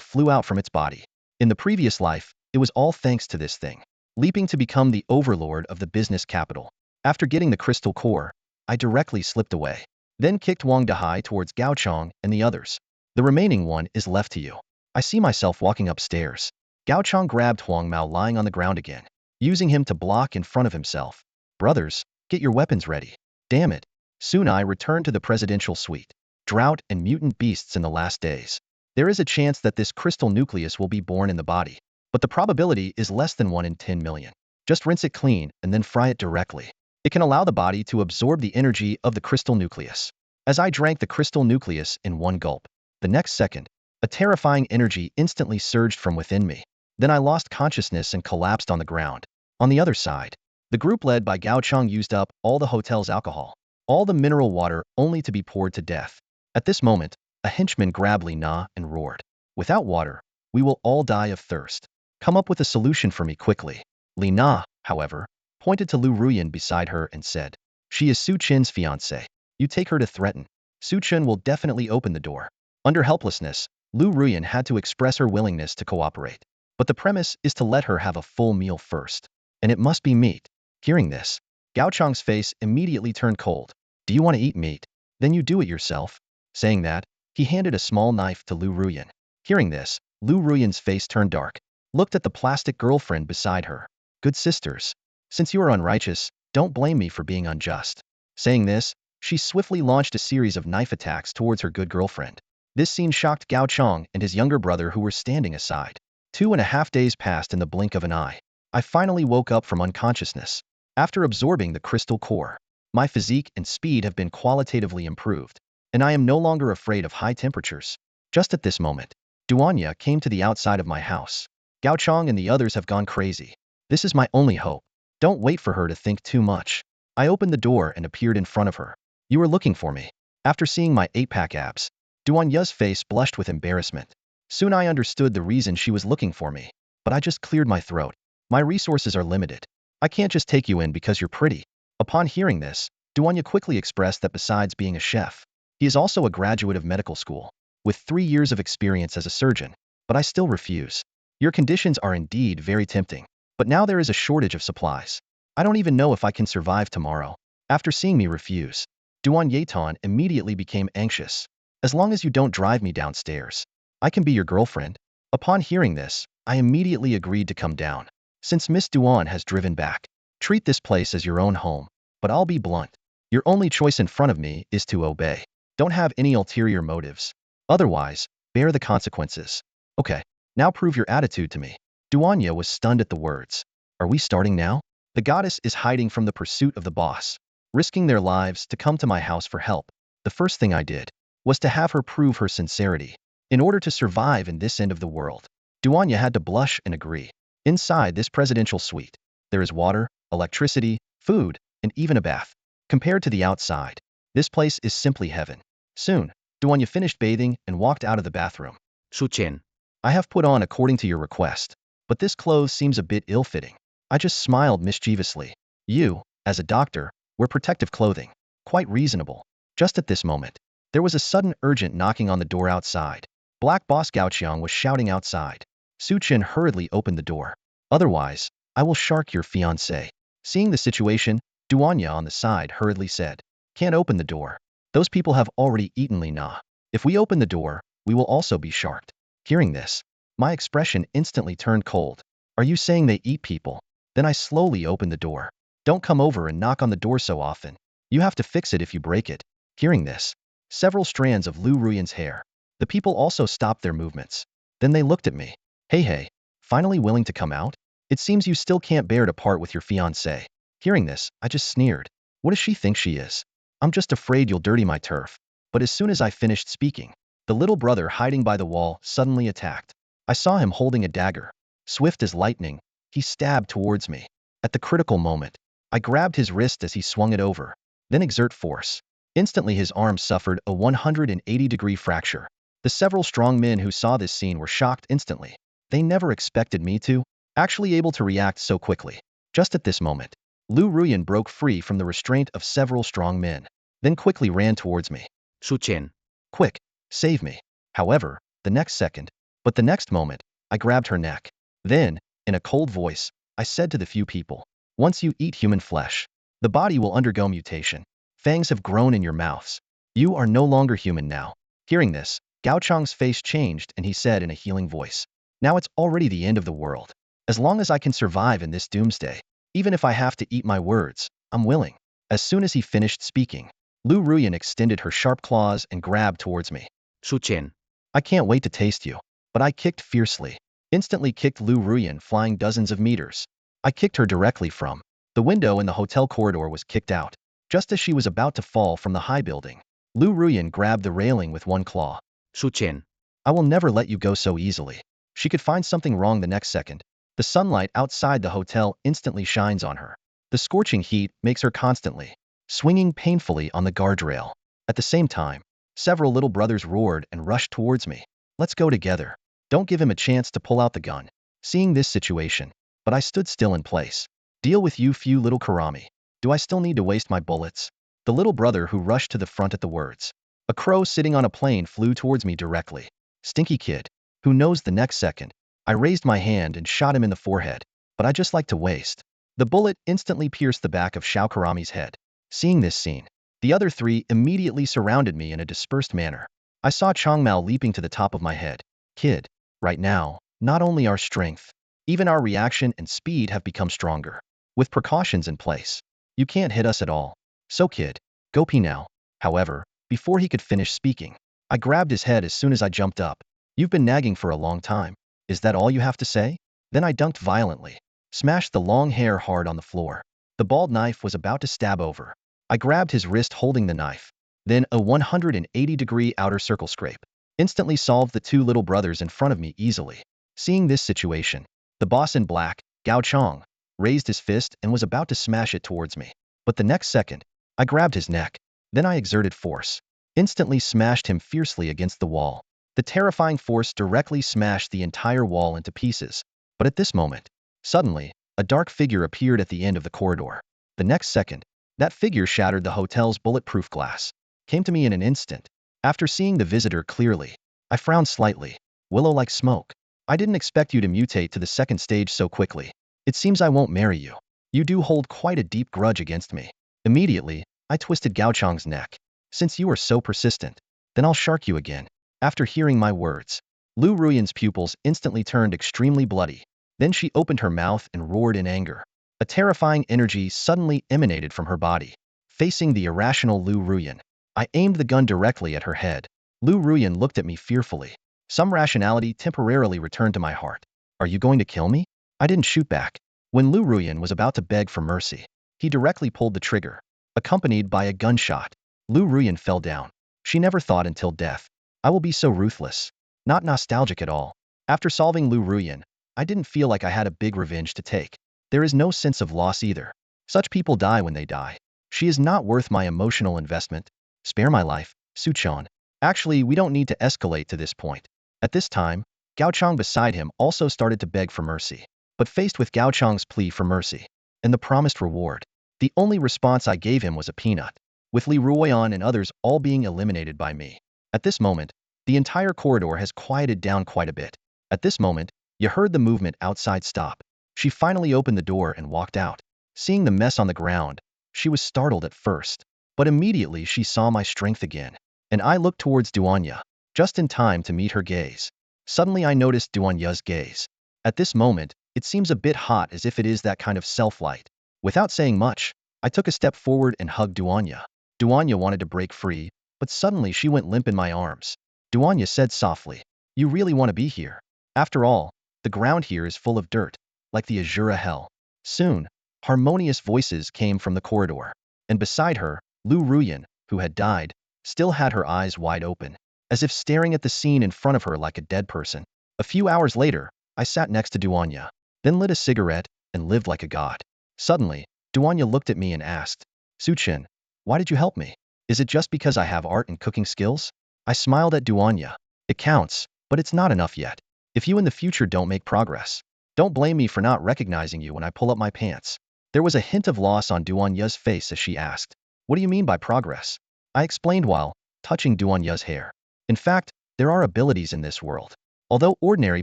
flew out from its body. In the previous life, it was all thanks to this thing. Leaping to become the overlord of the business capital. After getting the crystal core, I directly slipped away. Then kicked Wang Dahai towards Gao Chong and the others. The remaining one is left to you. I see myself walking upstairs. Gao Chong grabbed Huang Mao lying on the ground again, using him to block in front of himself. Brothers, get your weapons ready. Damn it. Soon I returned to the presidential suite. Drought and mutant beasts in the last days. There is a chance that this crystal nucleus will be born in the body, but the probability is less than 1 in 10 million. Just rinse it clean and then fry it directly. It can allow the body to absorb the energy of the crystal nucleus. As I drank the crystal nucleus in one gulp, the next second, a terrifying energy instantly surged from within me. Then I lost consciousness and collapsed on the ground. On the other side, the group led by Gao Chong used up all the hotel's alcohol, all the mineral water only to be poured to death. At this moment, a henchman grabbed Li Na and roared, "Without water, we will all die of thirst. Come up with a solution for me quickly." Li Na, however, pointed to Lu Ruyan beside her and said, "She is Su Chen's fiancée. You take her to threaten. Su Chen will definitely open the door." Under helplessness, Lu Ruyan had to express her willingness to cooperate. But the premise is to let her have a full meal first. And it must be meat. Hearing this, Gao Chong's face immediately turned cold. "Do you want to eat meat? Then you do it yourself." Saying that, he handed a small knife to Lu Ruyan. Hearing this, Lu Ruyan's face turned dark, looked at the plastic girlfriend beside her. "Good sisters, since you are unrighteous, don't blame me for being unjust." Saying this, she swiftly launched a series of knife attacks towards her good girlfriend. This scene shocked Gao Chong and his younger brother who were standing aside. 2.5 days passed in the blink of an eye. I finally woke up from unconsciousness. After absorbing the crystal core, my physique and speed have been qualitatively improved, and I am no longer afraid of high temperatures. Just at this moment, Duanya came to the outside of my house. Gao Chong and the others have gone crazy. This is my only hope. Don't wait for her to think too much. I opened the door and appeared in front of her. "You were looking for me." After seeing my 8-pack abs, Duanya's face blushed with embarrassment. Soon I understood the reason she was looking for me, but I just cleared my throat. My resources are limited. I can't just take you in because you're pretty. Upon hearing this, Duanya quickly expressed that besides being a chef, he is also a graduate of medical school, with 3 years of experience as a surgeon, but I still refuse. Your conditions are indeed very tempting, but now there is a shortage of supplies. I don't even know if I can survive tomorrow. After seeing me refuse, Duan Yeton immediately became anxious. "As long as you don't drive me downstairs, I can be your girlfriend." Upon hearing this, I immediately agreed to come down. "Since Miss Duan has driven back, treat this place as your own home. But I'll be blunt. Your only choice in front of me is to obey. Don't have any ulterior motives. Otherwise, bear the consequences." "Okay, now prove your attitude to me." Duanya was stunned at the words. "Are we starting now?" The goddess is hiding from the pursuit of the boss, risking their lives to come to my house for help. The first thing I did was to have her prove her sincerity. In order to survive in this end of the world, Duanya had to blush and agree. Inside this presidential suite, there is water, electricity, food, and even a bath. Compared to the outside, this place is simply heaven. Soon, Duanya finished bathing and walked out of the bathroom. Su Chen. "I have put on according to your request, but this clothes seems a bit ill-fitting." I just smiled mischievously. "You, as a doctor, wear protective clothing. Quite reasonable." Just at this moment, there was a sudden urgent knocking on the door outside. Black Boss Gaoqiang was shouting outside. Su Chen hurriedly opened the door. "Otherwise, I will shark your fiancé." Seeing the situation, Duanya on the side hurriedly said, "Can't open the door. Those people have already eaten Li Na. If we open the door, we will also be sharked." Hearing this, my expression instantly turned cold. "Are you saying they eat people?" Then I slowly opened the door. "Don't come over and knock on the door so often. You have to fix it if you break it." Hearing this, several strands of Lu Ruyan's hair. The people also stopped their movements. Then they looked at me. "Hey, finally willing to come out?" It seems you still can't bear to part with your fiancé. Hearing this, I just sneered. What does she think she is? I'm just afraid you'll dirty my turf. But as soon as I finished speaking, the little brother hiding by the wall suddenly attacked. I saw him holding a dagger. Swift as lightning, he stabbed towards me. At the critical moment, I grabbed his wrist as he swung it over, then exert force. Instantly his arm suffered a 180-degree fracture. The several strong men who saw this scene were shocked instantly. They never expected me to actually able to react so quickly. Just at this moment, Lu Ruyan broke free from the restraint of several strong men, then quickly ran towards me. Su Chen. Quick, save me. However, the next moment, I grabbed her neck. Then, in a cold voice, I said to the few people, once you eat human flesh, the body will undergo mutation. Fangs have grown in your mouths. You are no longer human now. Hearing this, Gao Chang's face changed and he said in a healing voice, now it's already the end of the world. As long as I can survive in this doomsday, even if I have to eat my words, I'm willing. As soon as he finished speaking, Lu Ruyan extended her sharp claws and grabbed towards me. Su Chen. I can't wait to taste you. But I kicked fiercely. Instantly kicked Lu Ruyan flying dozens of meters. I kicked her directly from the window in the hotel corridor was kicked out. Just as she was about to fall from the high building, Lu Ruyan grabbed the railing with one claw. Su Chen. I will never let you go so easily. She could find something wrong the next second. The sunlight outside the hotel instantly shines on her. The scorching heat makes her constantly swinging painfully on the guardrail. At the same time, several little brothers roared and rushed towards me. Let's go together. Don't give him a chance to pull out the gun. Seeing this situation, but I stood still in place. Deal with you few little Karami. Do I still need to waste my bullets? The little brother who rushed to the front at the words. A crow sitting on a plane flew towards me directly. Stinky kid. Who knows the next second? I raised my hand and shot him in the forehead, but I just like to waste. The bullet instantly pierced the back of Xiao Karami's head. Seeing this scene, the other three immediately surrounded me in a dispersed manner. I saw Changmao leaping to the top of my head. Kid, right now, not only our strength, even our reaction and speed have become stronger. With precautions in place, you can't hit us at all. So kid, go pee now. However, before he could finish speaking, I grabbed his head as soon as I jumped up. You've been nagging for a long time. Is that all you have to say? Then I dunked violently, smashed the long hair hard on the floor. The bald knife was about to stab over. I grabbed his wrist holding the knife. Then a 180-degree outer circle scrape instantly solved the two little brothers in front of me easily. Seeing this situation, the boss in black, Gao Chang, raised his fist and was about to smash it towards me. But the next second, I grabbed his neck. Then I exerted force, instantly smashed him fiercely against the wall. The terrifying force directly smashed the entire wall into pieces. But at this moment, suddenly, a dark figure appeared at the end of the corridor. The next second, that figure shattered the hotel's bulletproof glass. Came to me in an instant. After seeing the visitor clearly, I frowned slightly. Willow like smoke. I didn't expect you to mutate to the second stage so quickly. It seems I won't marry you. You do hold quite a deep grudge against me. Immediately, I twisted Gao Chang's neck. Since you are so persistent, then I'll shark you again. After hearing my words, Lu Ruyan's pupils instantly turned extremely bloody. Then she opened her mouth and roared in anger. A terrifying energy suddenly emanated from her body. Facing the irrational Lu Ruyan, I aimed the gun directly at her head. Lu Ruyan looked at me fearfully. Some rationality temporarily returned to my heart. Are you going to kill me? I didn't shoot back. When Lu Ruyan was about to beg for mercy, he directly pulled the trigger, accompanied by a gunshot. Lu Ruyan fell down. She never thought until death. I will be so ruthless. Not nostalgic at all. After solving Lu Ruyan, I didn't feel like I had a big revenge to take. There is no sense of loss either. Such people die when they die. She is not worth my emotional investment. Spare my life, Suchan. Actually, we don't need to escalate to this point. At this time, Gao Chang beside him also started to beg for mercy. But faced with Gao Chang's plea for mercy and the promised reward, the only response I gave him was a peanut. With Li Ruoyan and others all being eliminated by me. At this moment, the entire corridor has quieted down quite a bit. At this moment, you heard the movement outside stop. She finally opened the door and walked out. Seeing the mess on the ground, she was startled at first. But immediately she saw my strength again. And I looked towards Duanya, just in time to meet her gaze. Suddenly I noticed Duanya's gaze. At this moment, it seems a bit hot as if it is that kind of self-light. Without saying much, I took a step forward and hugged Duanya. Duanya wanted to break free, but suddenly she went limp in my arms. Duanya said softly, "You really want to be here? After all, the ground here is full of dirt. like the azure hell. Soon, harmonious voices came from the corridor, and beside her, Lu Ruyan, who had died, still had her eyes wide open, as if staring at the scene in front of her like a dead person. A few hours later, I sat next to Duanya, then lit a cigarette and lived like a god. Suddenly, Duanya looked at me and asked, Suchin, why did you help me? Is it just because I have art and cooking skills? I smiled at Duanya. It counts, but it's not enough yet. If you in the future don't make progress, don't blame me for not recognizing you when I pull up my pants. There was a hint of loss on Duanya's face as she asked, what do you mean by progress? I explained while touching Duanya's hair. In fact, there are abilities in this world. Although ordinary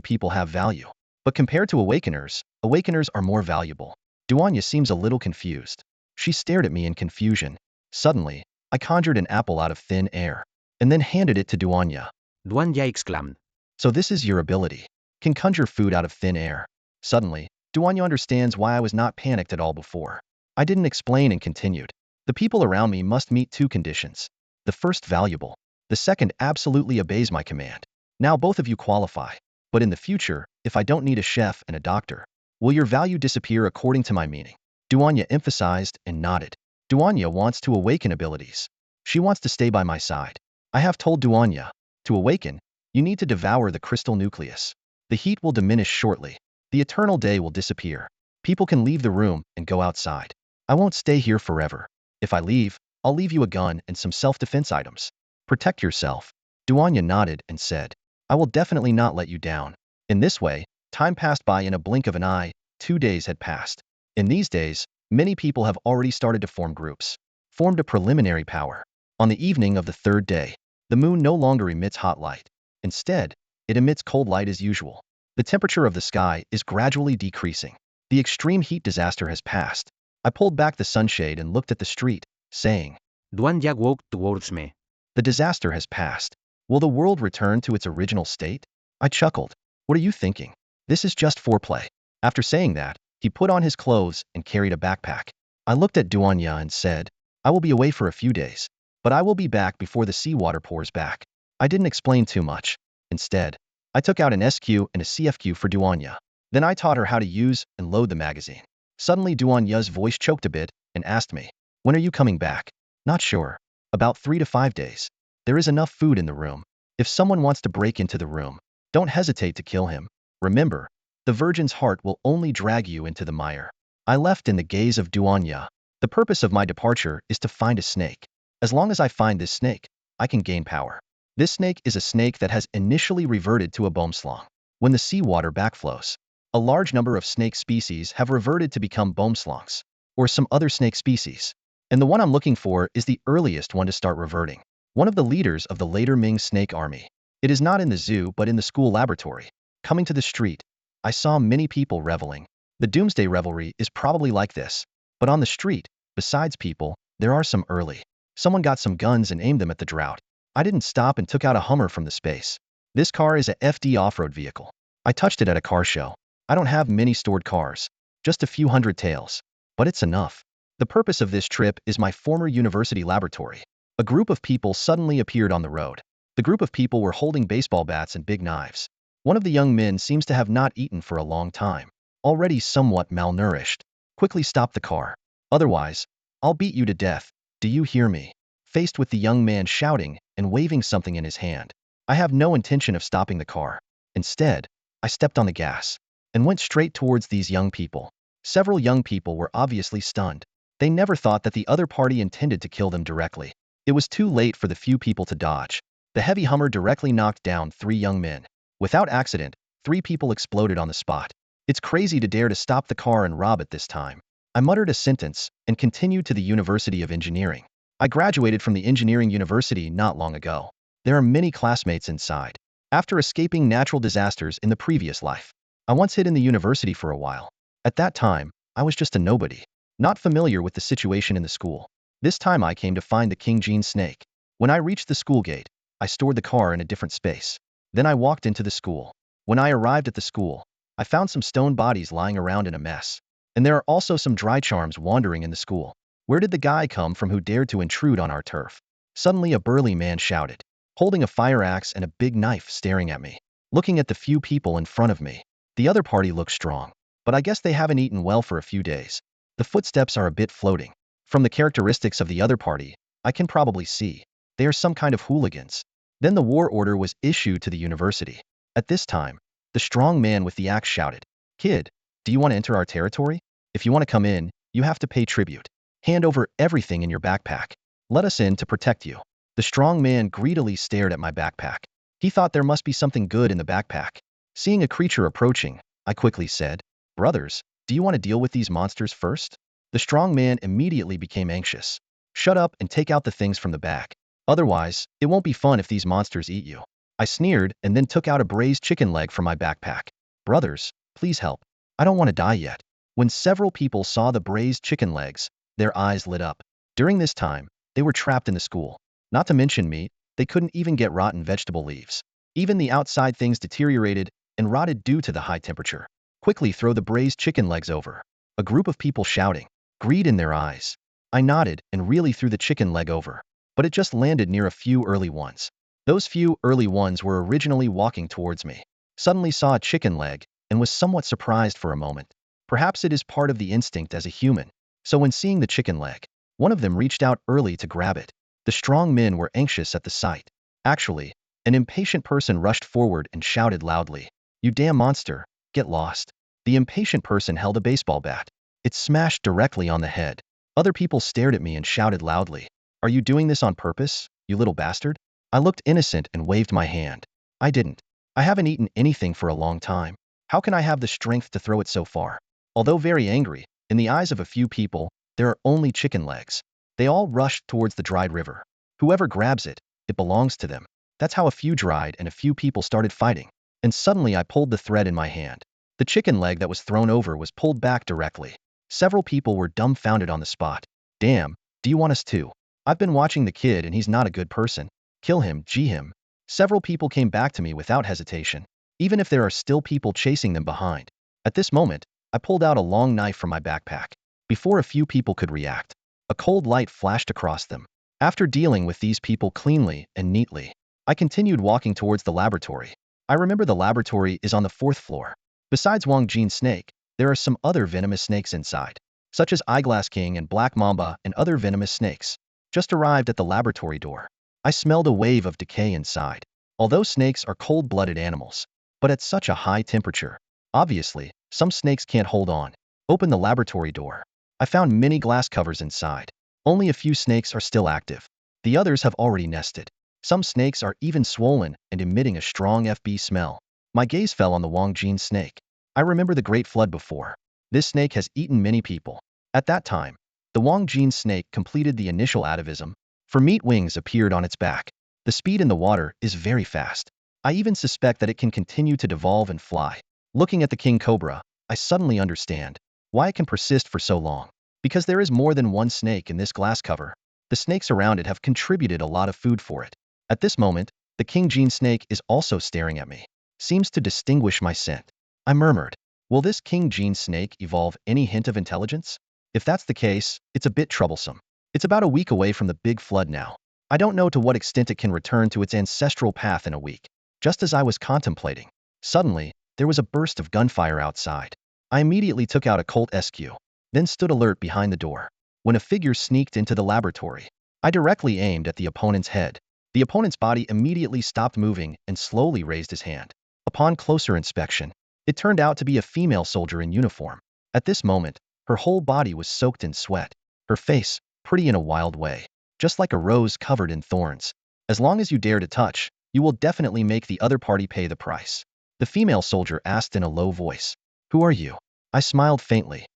people have value, but compared to awakeners, awakeners are more valuable. Duanya seems a little confused. She stared at me in confusion. Suddenly, I conjured an apple out of thin air, and then handed it to Duanya. Duanya exclaimed. So this is your ability. Can conjure food out of thin air. Suddenly, Duanya understands why I was not panicked at all before. I didn't explain and continued. The people around me must meet two conditions. The first valuable. The second absolutely obeys my command. Now both of you qualify. But in the future, if I don't need a chef and a doctor, will your value disappear according to my meaning? Duanya emphasized and nodded. Duanya wants to awaken abilities. She wants to stay by my side. I have told Duanya, to awaken, you need to devour the crystal nucleus. The heat will diminish shortly. The eternal day will disappear. People can leave the room and go outside. I won't stay here forever. If I leave, I'll leave you a gun and some self-defense items. Protect yourself. Duanya nodded and said, I will definitely not let you down. In this way, time passed by in a blink of an eye. 2 days had passed. In these days, many people have already started to form groups, formed a preliminary power. On the evening of the third day, the moon no longer emits hot light. Instead, it emits cold light as usual. The temperature of the sky is gradually decreasing. The extreme heat disaster has passed. I pulled back the sunshade and looked at the street, saying, Duanya walked towards me. the disaster has passed. Will the world return to its original state? I chuckled. What are you thinking? This is just foreplay. After saying that, he put on his clothes and carried a backpack. I looked at Duanya and said, I will be away for a few days, but I will be back before the seawater pours back. I didn't explain too much. Instead, I took out an SQ and a CFQ for Duanya. Then I taught her how to use and load the magazine. Suddenly Duanya's voice choked a bit and asked me, when are you coming back? Not sure. About 3 to 5 days. There is enough food in the room. If someone wants to break into the room, don't hesitate to kill him. Remember, the virgin's heart will only drag you into the mire. I left in the gaze of Duanya. The purpose of my departure is to find a snake. As long as I find this snake, I can gain power. This snake is a snake that has initially reverted to a boomslang. When the seawater backflows, a large number of snake species have reverted to become boomslangs, or some other snake species. And the one I'm looking for is the earliest one to start reverting. One of the leaders of the later Ming snake army. It is not in the zoo but in the school laboratory. Coming to the street, I saw many people reveling. The doomsday revelry is probably like this. But on the street, besides people, there are some early. Someone got some guns and aimed them at the drought. I didn't stop and took out a Hummer from the space. This car is a FD off-road vehicle. I touched it at a car show. I don't have many stored cars, just a few hundred tails. But it's enough. The purpose of this trip is my former university laboratory. A group of people suddenly appeared on the road. The group of people were holding baseball bats and big knives. One of the young men seems to have not eaten for a long time, already somewhat malnourished. Quickly stop the car. Otherwise, I'll beat you to death. Do you hear me? Faced with the young man shouting and waving something in his hand, I have no intention of stopping the car. Instead, I stepped on the gas and went straight towards these young people. Several young people were obviously stunned. They never thought that the other party intended to kill them directly. It was too late for the few people to dodge. The heavy Hummer directly knocked down 3 young men. Without accident, 3 people exploded on the spot. It's crazy to dare to stop the car and rob it this time. I muttered a sentence and continued to the University of Engineering. I graduated from the engineering university not long ago. There are many classmates inside. After escaping natural disasters in the previous life, I once hid in the university for a while. At that time, I was just a nobody, not familiar with the situation in the school. This time I came to find the King Gene snake. When I reached the school gate, I stored the car in a different space. Then I walked into the school. When I arrived at the school, I found some stone bodies lying around in a mess. And there are also some dry charms wandering in the school. Where did the guy come from who dared to intrude on our turf? Suddenly a burly man shouted, holding a fire axe and a big knife staring at me. Looking at the few people in front of me, the other party looked strong. but I guess they haven't eaten well for a few days. The footsteps are a bit floating. From the characteristics of the other party, I can probably see they are some kind of hooligans. Then the war order was issued to the university. At this time, the strong man with the axe shouted, "Kid, do you want to enter our territory? If you want to come in, you have to pay tribute. Hand over everything in your backpack. Let us in to protect you." The strong man greedily stared at my backpack. He thought there must be something good in the backpack. Seeing a creature approaching, I quickly said, "Brothers, do you want to deal with these monsters first?" The strong man immediately became anxious. "Shut up and take out the things from the bag. Otherwise, it won't be fun if these monsters eat you." I sneered and then took out a braised chicken leg from my backpack. "Brothers, please help. I don't want to die yet." When several people saw the braised chicken legs, their eyes lit up. During this time, they were trapped in the school. Not to mention meat, they couldn't even get rotten vegetable leaves. Even the outside things deteriorated and rotted due to the high temperature. "Quickly throw the braised chicken legs over." A group of people shouting, greed in their eyes. I nodded and really threw the chicken leg over, but it just landed near a few early ones. Those few early ones were originally walking towards me. Suddenly saw a chicken leg and was somewhat surprised for a moment. Perhaps it is part of the instinct as a human. So when seeing the chicken leg, one of them reached out early to grab it. The strong men were anxious at the sight. Actually, an impatient person rushed forward and shouted loudly, "You damn monster, get lost." The impatient person held a baseball bat. It smashed directly on the head. Other people stared at me and shouted loudly, "Are you doing this on purpose, you little bastard?" I looked innocent and waved my hand. "I didn't. I haven't eaten anything for a long time. How can I have the strength to throw it so far?" Although very angry, in the eyes of a few people, there are only chicken legs. They all rushed towards the dried river. Whoever grabs it, it belongs to them. That's how a few dried and a few people started fighting. And suddenly I pulled the thread in my hand. The chicken leg that was thrown over was pulled back directly. Several people were dumbfounded on the spot. "Damn, do you want us to? I've been watching the kid and he's not a good person. Kill him, gee him." Several people came back to me without hesitation, even if there are still people chasing them behind. At this moment, I pulled out a long knife from my backpack. Before a few people could react, a cold light flashed across them. After dealing with these people cleanly and neatly, I continued walking towards the laboratory. I remember the laboratory is on the 4th floor. Besides Wang Jin snake, there are some other venomous snakes inside, such as Eyeglass King and Black Mamba and other venomous snakes. Just arrived at the laboratory door. I smelled a wave of decay inside. Although snakes are cold-blooded animals, but at such a high temperature, obviously, some snakes can't hold on. Open the laboratory door. I found many glass covers inside. Only a few snakes are still active. The others have already nested. Some snakes are even swollen and emitting a strong FB smell. My gaze fell on the Wang Jin snake. I remember the Great Flood before. This snake has eaten many people. At that time, the Wang Jin snake completed the initial atavism. For meat wings appeared on its back. The speed in the water is very fast. I even suspect that it can continue to devolve and fly. Looking at the king cobra, I suddenly understand why it can persist for so long. Because there is more than one snake in this glass cover. The snakes around it have contributed a lot of food for it. At this moment, the king gene snake is also staring at me. Seems to distinguish my scent. I murmured, "Will this king gene snake evolve any hint of intelligence? If that's the case, it's a bit troublesome. It's about a week away from the big flood now. I don't know to what extent it can return to its ancestral path in a week." Just as I was contemplating, suddenly, there was a burst of gunfire outside. I immediately took out a Colt SQ, then stood alert behind the door. When a figure sneaked into the laboratory, I directly aimed at the opponent's head. The opponent's body immediately stopped moving and slowly raised his hand. Upon closer inspection, it turned out to be a female soldier in uniform. At this moment, her whole body was soaked in sweat. Her face, pretty in a wild way, just like a rose covered in thorns. "As long as you dare to touch, you will definitely make the other party pay the price." The female soldier asked in a low voice. "Who are you?" I smiled faintly.